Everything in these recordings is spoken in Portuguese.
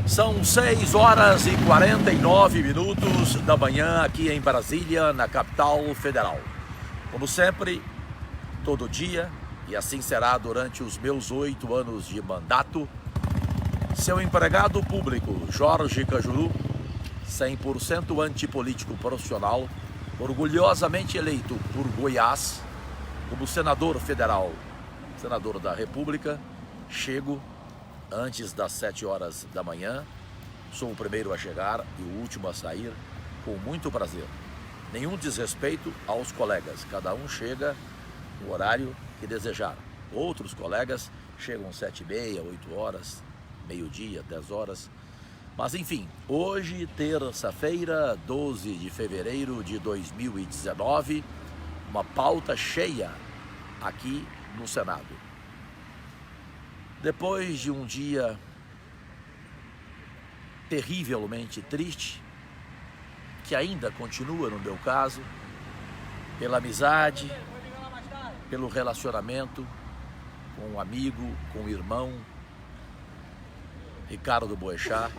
São 6 horas e 49 minutos da manhã aqui em Brasília, na capital federal. Como sempre, todo dia, e assim será durante os meus 8 anos de mandato, seu empregado público, Jorge Cajuru, 100% antipolítico profissional, orgulhosamente eleito por Goiás como senador federal, senador da República, chego antes das 7 horas da manhã, sou o primeiro a chegar e o último a sair, com muito prazer. Nenhum desrespeito aos colegas, cada um chega no horário que desejar. Outros colegas chegam às 7h30, 8 horas, meio-dia, 10 horas. Mas enfim, hoje, terça-feira, 12 de fevereiro de 2019, uma pauta cheia aqui no Senado. Depois de um dia terrivelmente triste, que ainda continua no meu caso, pela amizade, pelo relacionamento com um amigo, com o irmão, Ricardo Boechat,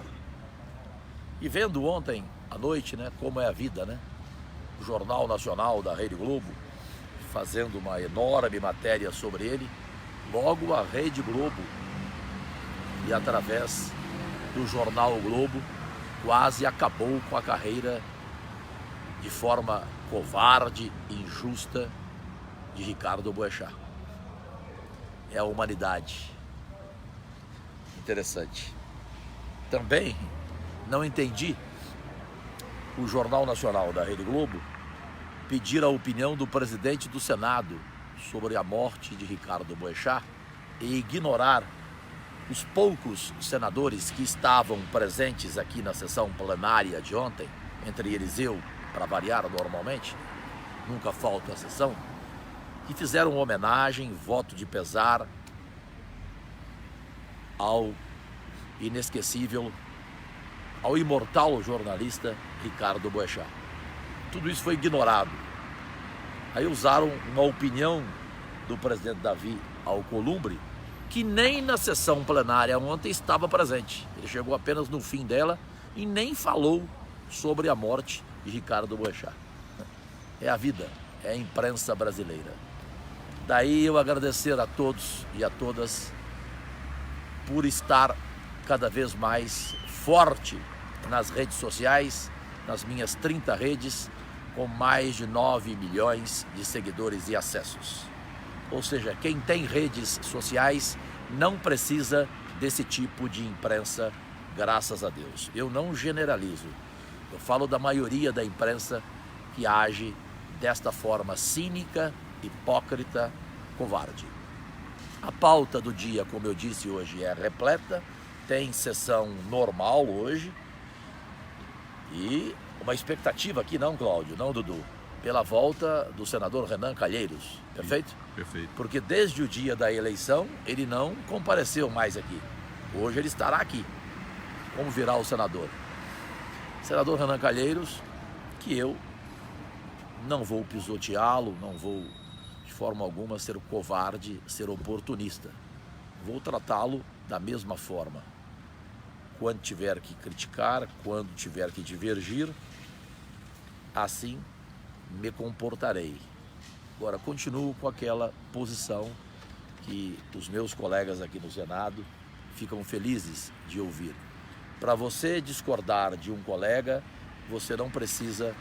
e vendo ontem à noite, como é a vida, o Jornal Nacional da Rede Globo, fazendo uma enorme matéria sobre ele, logo a Rede Globo, e através do Jornal o Globo, quase acabou com a carreira de forma covarde e injusta de Ricardo Boechat. É a humanidade. Interessante. Também não entendi o Jornal Nacional da Rede Globo pedir a opinião do presidente do Senado sobre a morte de Ricardo Boechat e ignorar os poucos senadores que estavam presentes aqui na sessão plenária de ontem, entre eles eu, para variar normalmente, nunca falto a sessão, que fizeram homenagem, voto de pesar ao inesquecível, ao imortal jornalista Ricardo Boechat. Tudo isso foi ignorado. Aí usaram uma opinião do presidente Davi Alcolumbre, que nem na sessão plenária ontem estava presente. Ele chegou apenas no fim dela e nem falou sobre a morte de Ricardo Boechat. É a vida, é a imprensa brasileira. Daí eu agradecer a todos e a todas por estar cada vez mais forte nas redes sociais, nas minhas 30 redes, com mais de 9 milhões de seguidores e acessos. Ou seja, quem tem redes sociais não precisa desse tipo de imprensa, graças a Deus. Eu não generalizo, eu falo da maioria da imprensa que age desta forma cínica, hipócrita, covarde. A pauta do dia, como eu disse hoje, é repleta, tem sessão normal hoje e uma expectativa aqui, não, Cláudio, não, Dudu, pela volta do senador Renan Calheiros, perfeito? Sim, perfeito. Porque desde o dia da eleição ele não compareceu mais aqui. Hoje ele estará aqui. Como virá o senador? Senador Renan Calheiros, que eu não vou pisoteá-lo, não vou de forma alguma ser covarde, ser oportunista. Vou tratá-lo da mesma forma. Quando tiver que criticar, quando tiver que divergir, assim me comportarei. Agora, continuo com aquela posição que os meus colegas aqui no Senado ficam felizes de ouvir. Para você discordar de um colega, você não precisa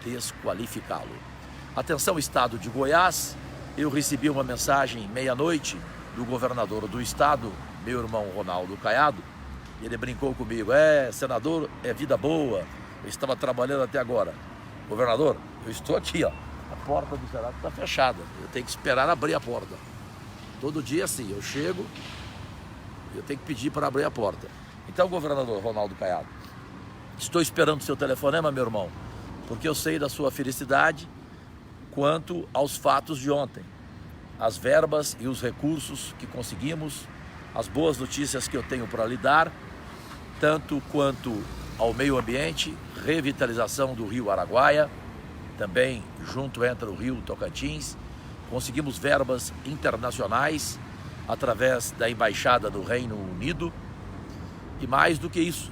desqualificá-lo. Atenção, Estado de Goiás, eu recebi uma mensagem meia-noite do governador do estado, meu irmão Ronaldo Caiado. Ele brincou comigo: senador, é vida boa, eu estava trabalhando até agora. Governador, eu estou aqui, a porta do Senado está fechada, eu tenho que esperar abrir a porta. Todo dia assim, eu chego, eu tenho que pedir para abrir a porta. Então, governador Ronaldo Caiado, estou esperando o seu telefonema, meu irmão, porque eu sei da sua felicidade quanto aos fatos de ontem, as verbas e os recursos que conseguimos, as boas notícias que eu tenho para lhe dar, tanto quanto ao meio ambiente, revitalização do Rio Araguaia, também junto entra o Rio Tocantins. Conseguimos verbas internacionais através da Embaixada do Reino Unido E mais do que isso,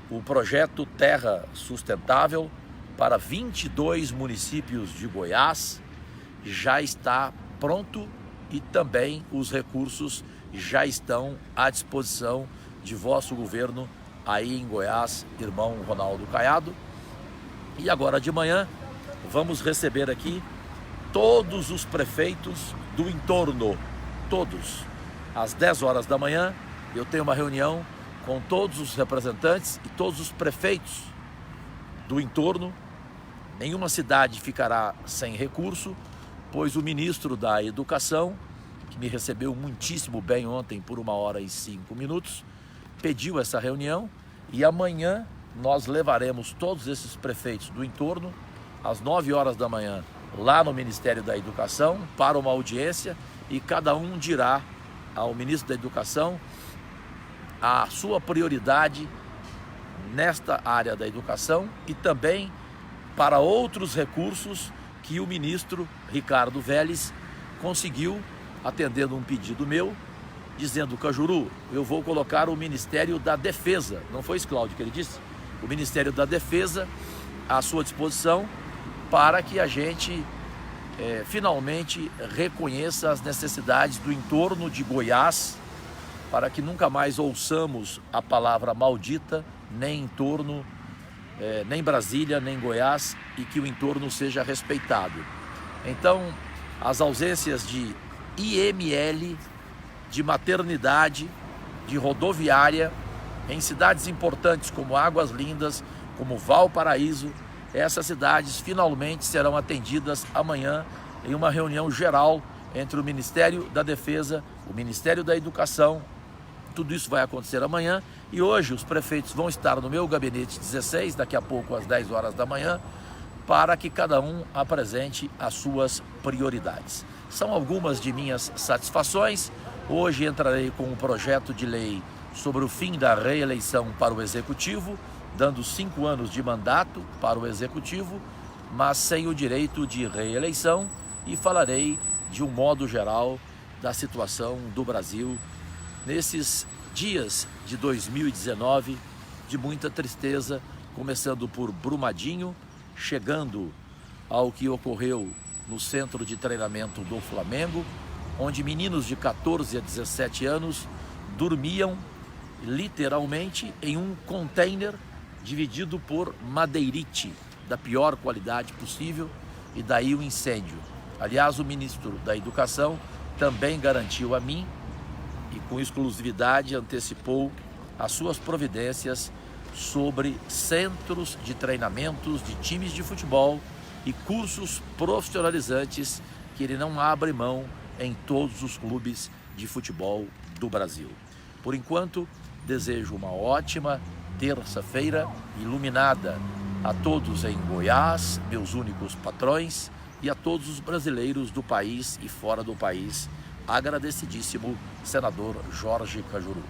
o projeto Terra Sustentável para 22 municípios de Goiás já está pronto e também os recursos já estão à disposição de vosso governo aí em Goiás, irmão Ronaldo Caiado. E agora de manhã vamos receber aqui todos os prefeitos do entorno, todos. Às 10 horas da manhã eu tenho uma reunião com todos os representantes e todos os prefeitos do entorno. Nenhuma cidade ficará sem recurso, pois o ministro da Educação, que me recebeu muitíssimo bem ontem por 1h05, pediu essa reunião e amanhã nós levaremos todos esses prefeitos do entorno às 9 horas da manhã lá no Ministério da Educação para uma audiência e cada um dirá ao ministro da Educação a sua prioridade nesta área da educação e também para outros recursos que o ministro Ricardo Vélez conseguiu, atendendo um pedido meu, dizendo: Cajuru, eu vou colocar o Ministério da Defesa, não foi isso, Cláudio, que ele disse? O Ministério da Defesa à sua disposição para que a gente finalmente reconheça as necessidades do entorno de Goiás, para que nunca mais ouçamos a palavra maldita, nem entorno, nem Brasília, nem Goiás, e que o entorno seja respeitado. Então, as ausências de IML, de maternidade, de rodoviária, em cidades importantes como Águas Lindas, como Valparaíso, essas cidades finalmente serão atendidas amanhã em uma reunião geral entre o Ministério da Defesa, o Ministério da Educação. Tudo isso vai acontecer amanhã e hoje os prefeitos vão estar no meu gabinete 16, daqui a pouco às 10 horas da manhã, para que cada um apresente as suas prioridades. São algumas de minhas satisfações. Hoje entrarei com um projeto de lei sobre o fim da reeleição para o Executivo, dando 5 anos de mandato para o Executivo, mas sem o direito de reeleição, e falarei de um modo geral da situação do Brasil nesses dias de 2019 de muita tristeza, começando por Brumadinho, chegando ao que ocorreu no centro de treinamento do Flamengo, onde meninos de 14 a 17 anos dormiam literalmente em um container dividido por madeirite da pior qualidade possível, e daí o incêndio. Aliás, o ministro da Educação também garantiu a mim e com exclusividade antecipou as suas providências sobre centros de treinamentos de times de futebol e cursos profissionalizantes que ele não abre mão em todos os clubes de futebol do Brasil. Por enquanto, desejo uma ótima terça-feira iluminada a todos em Goiás, meus únicos patrões, e a todos os brasileiros do país e fora do país. Agradecidíssimo, senador Jorge Cajuru.